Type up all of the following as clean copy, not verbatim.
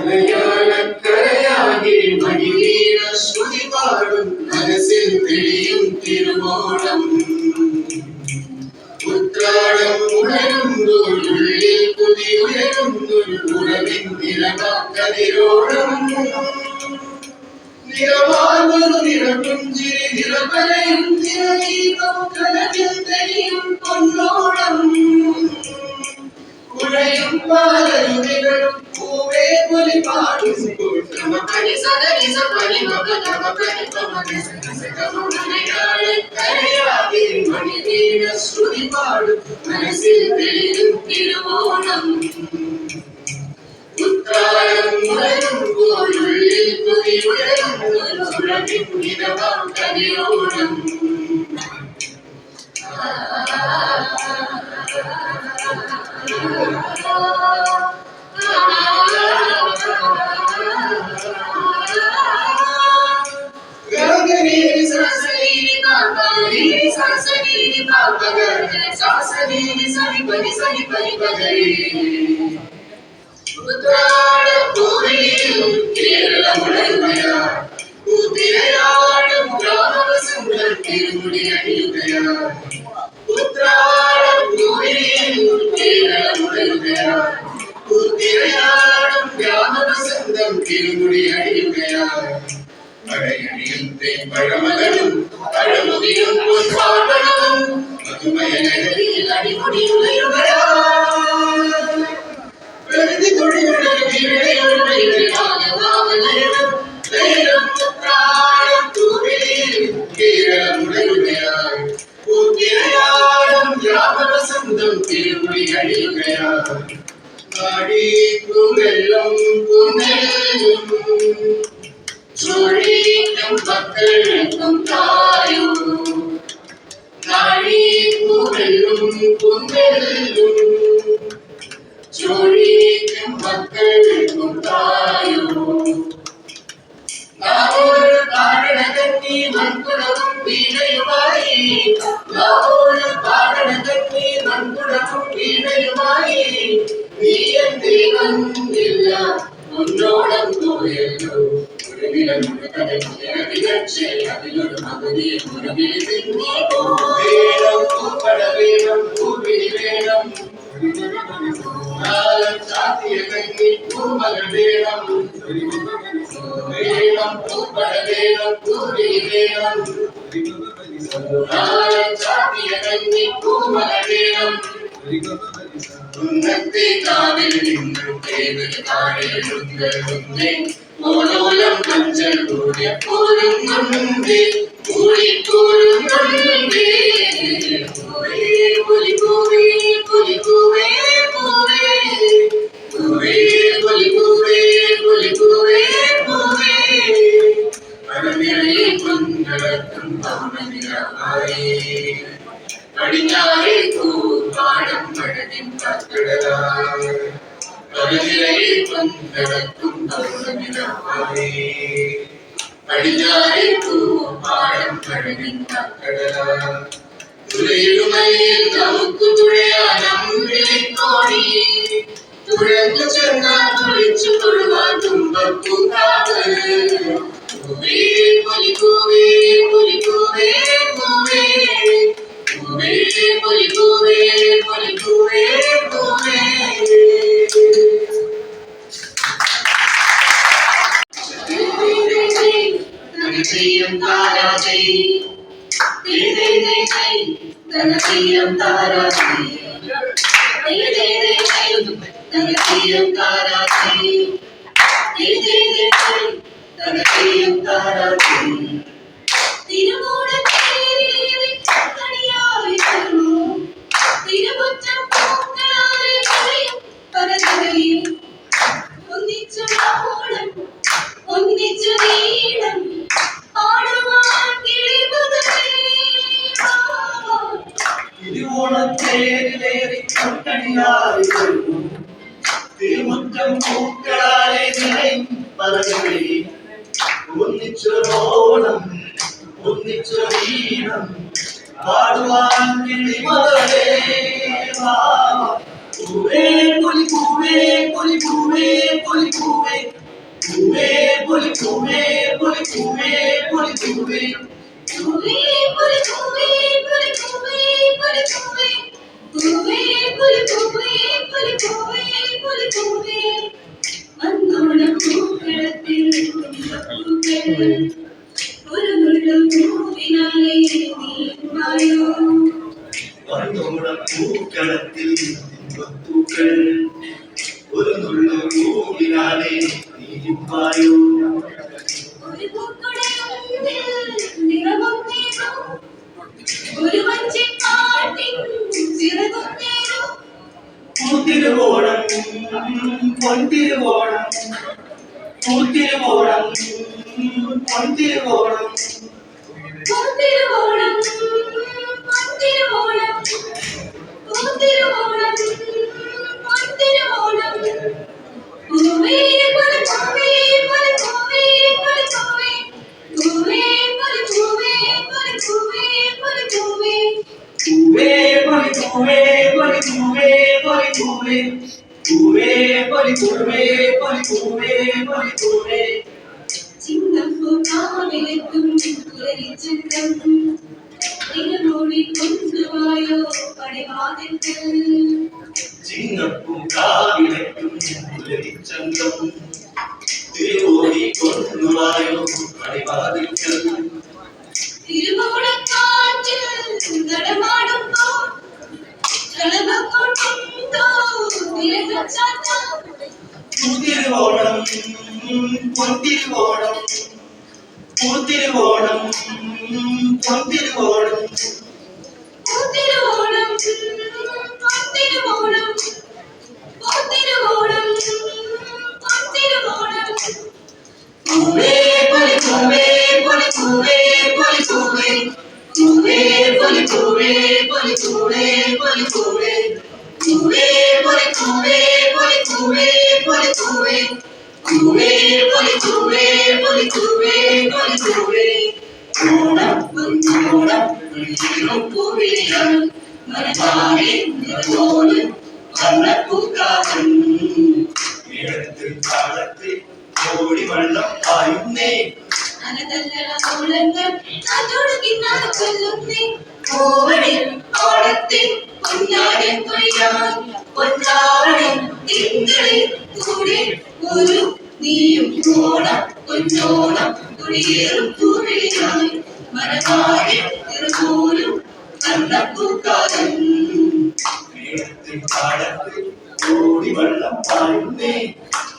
മലയാളക്കരയാകെ മണിവീണ ശ്രുതി പാടും മനസ്സിൽ തെളിയും തിരുവോണം. ഉത്രാടം ഉണരുമ്പോൾ ഉള്ളിൽ കുതിയുയരുന്നൊരു ഉറവിൻ നിറമാക്കതിരോണം. നിറമാർന്നൊരു നിറപുഞ്ചിരി നിറപലയും തിരഗീതം കനവിൽ തെളിയും പൊന്നോണം. ഉഴയും പാലരുവികളും പൂവേ പൊലി പാടുമ്പോൾ മലയാളക്കരയാകെ മണിവീണ ശ്രുതി പാടും മനസ്സിൽ തെളിയും തിരുവോണം. ഉത്രാടം ഉണരുമ്പോൾ ഉള്ളിൽ കുതിയുയരുന്നൊരു ഉറവിൻ നിറമാക്കതിരോണം. ഉത്തിരയാടും ഗ്രാമവസന്തം തിരുമുടി അണിയുകയാ. ഉത്രാടം ഉത്തിരയാടും ഗ്രാമവസന്തം തിരുമുടി അണിയുകയാ. പഴയണിയും പഴമകളും പഴമുതിരും പൊൻപാടണവും മധുമയനഗരിയിൽ അടിമുടിയുകയാ. പ്രകൃതി തൊഴിലുകൾ വീഴയൊരു മൈകളിലാകവാമലയണം ലയനം ഉത്രാടം തൂവിളിയിൽ കേരളമുടരുകയായി. ഉത്തിരയാടും ഗ്രാമവസന്തം തിരുമുടി അണിയുകയാ. നാടീക്കുമെല്ലും കുന്നെല്ലും ചൊഴിക്കും മക്കൾക്കും തായോ. നാടീക്കുമെല്ലും കുന്നെല്ലും ചൊഴിക്കും മക്കൾക്കും തായോ. നാവോട് പാടണകന്നി മൺകുടവും വീണയുമായി. നാവോട് പാടണകന്നി മൺകുടവും വീണയുമായി. നീ എന്തേ വന്നില്ല മുന്നോളം പോയല്ലോ. ഒരു നിലമുണ്ട് കടലിലൊരു അതിലൊരു മകുതിയെ മുറുകിൽ തിങ്ങി വേണം. പൂപ്പട വേണം, പൂവിളി വേണം, ചാത്തിയ കഞ്ഞി പൂമകൾ വേണം. വേണം പൂപ്പട വേണം, പൂവിളി വേണം, ചാത്തിയ കഞ്ഞി പൂമകൾ വേണം. ഉന്നത്തെ കാവിൽ നിന്ന് തേവൽ താഴെഴുന്നേ. ഓലോലം മഞ്ചൾ കൂടെ പോരുന്നുണ്ടേ. കൂടിപ്പോരുന്നുണ്ടേ. പൂവേ പൊലി പൂവേ പൊലി പൂവേ പൂവേ പൂവേ പൊലി പൂവേ പൊലി പൂവേ പൂവേ. പരനിറയെ പൊന്നടക്കും പൗർണമിയായി. പടിഞ്ഞാറേ പൂപ്പാടം മഴവിൻ കാക്കടലായി. പരനിറയെ പൊന്നടക്കും പൗർണമിയായി. പടിഞ്ഞാറേ പൂപ്പാടം മഴവിൻ കാക്കടലായി. തുഴയിടുമയിൽ നമുക്ക് തുഴയാനം വിളിക്കോടി. തുഴഞ്ഞു ചെന്നാൽ തുളിച്ചു തൊഴുവാൻ തുമ്പപ്പൂങ്കാവ്. പൂവേ പൊലി പൂവേ പൊലി പൂവേ പൂവേ പൂവേ പൊലി പൂവേ പൊലി പൂവേ പൂവേ. ധനചെയ്യം താരാചൈ ധനചെയ്യം താരാചൈ ധനചെയ്യം താരാചൈ ധനചെയ്യം താരാചൈ. തിരുവോണത്തേരിലേറി കണിയായി വരുന്നു. തിരുമുറ്റം പൂക്കളാലെ നിറയും പരനിറയും. ഒന്നിച്ചു ഓണം ഒന്നിച്ചു നീളം പാടുവാൻ കിളിമുതലേ. തിരുവോണത്തേരിലേറി കണിയായി വരുന്നു. തിരുമുറ്റം പൂക്കളാലെ നിറയും പരനിറയും. ഒന്നിച്ചോണം ഒന്നിച്ചൊരു ഈണം പാടുവാൻ കിളിമകളേ പൂവേ പൊലി പൂവേ പൊലി പൂവേ പൊലി പൂവേ പൊലിപ്പൂവേ പൊലിപ്പൂവേ പൊലിപ്പൂവേ പൂവേ പൊലി പൂവേ പൊലി പൂവേ പൊലി പൂവേ പൂവേ പൊലി പൂവേ പൊലി പൂവേ പൊലി പൂവേ അന്നോളം പൂക്കളത്തിൽ തുമ്പപ്പൂക്കൾ ഒരു മുള്ളും പൂവിനാലെ നീയുമായോ വന്നോളം പൂക്കളത്തിൽ തുമ്പപ്പൂക്കൾ ഒരു നുള്ളു പൂവിനാലെ നീയുമായോ ഒരു പൂക്കുടയുള്ളിൽ നിറമൊന്നേനോ ഒരു വഞ്ചിപ്പാട്ടിൻ ചിറകൊന്നേനോ പൂത്തിരുവോണം പൊന്തിരുവോണം പൂത്തിരുവോണം പൊന്തിരുവോണം പൂത്തിരുവോണം പൊന്തിരുവോണം പൂത്തിരുവോണം പൊന്തിരുവോണം പൂവേ പൊലി പൂവേ പൊലി പൂവേ പൊലി പൂവേ പൂവേ പൊലി പൂവേ പൊലി പൂവേ പൊലി പൂവേ പൂവേ പൊലിപ്പൂവേ പൊലിപ്പൂവേ പൊലിപ്പൂവേ പൂവേ പൊലിപ്പൂവേ പൊലിപ്പൂവേ പൊലിപ്പൂവേ ചിങ്ങപ്പൂ കാവിലെത്തും പുലരിച്ചന്തം തിരുമൂടി കൊണ്ടുവായോ പടിവാതിൽക്കൽ ചിങ്ങപ്പും കാവിളക്കും പുലരിച്ചന്തം തിരുവോടി കൊണ്ടുവായോ പടിവാതിൽക്കൽ തിരുവോണക്കാറ്റിൽ നടമാടുമ്പോൾ കളഭക്കൊണ്ടോ തിരകച്ചാട്ടം പൂത്തിരുവോണം പൊന്തിരുവോണം പൂത്തിരുവോണം പൊന്തിരുവോണം പൂത്തിരുവോണം പൊന്തിരുവോണം പൂത്തിരുവോണം പൊന്തിരുവോണം പൂവേ പൊലിപ്പൂവേ പൊലിപ്പൂവേ പൊലിപ്പൂവേ പൂവേ പൊലിപ്പൂവേ പൊലിപ്പൂവേ പൊലിപ്പൂവേ പൂവേ പൊലിപ്പൂവേ പൊലിപ്പൂവേ പൊലിപ്പൂവേ പൂവേ പൊലിപ്പൂവേ പൊലിപ്പൂവേ പൊലിപ്പൂവേ ഓണം ഓണം പൂവിളികൾ മരമാറി നിറമോട് വർണ്ണപ്പൂക്കാലം ഇടത്തിൽ താളത്തിൽ ഓടി വെള്ളം പായുന്നേ അനതല്ലണ ഓളങ്ങൾ അതോട് കിന്നാണ് കൊല്ലുന്നേ കോവണിൽ ഓണത്തിൽ പൊന്നാടൻ കൊയ്യാൻ പൊന്നാടൻ തിങ്കളിൽ കൂടെ ഒരു നീയും ഓണം പൊന്നോണം കുടിയേറും പൂവിളിയായി മരമാറി നിറമോലും വർണ്ണപ്പൂക്കാലം ഇടത്തിൽ താളത്തിൽ ഓടി വെള്ളം പായുന്നേ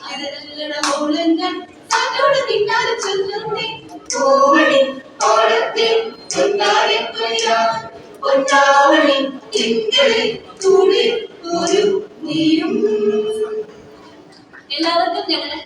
അനതല്ലണ ഓളങ്ങൾ അതോട് കിന്നാണ് ചൊല്ലുന്നേ കോവണിൽ ഓണത്തിൽ പൊന്നാടൻ കൊയ്യാൻ പൊന്നാടൻ തിങ്കളിൽ കൂടെ ഒരു നീയും എല്ലാവർക്കും ഞങ്ങളുടെ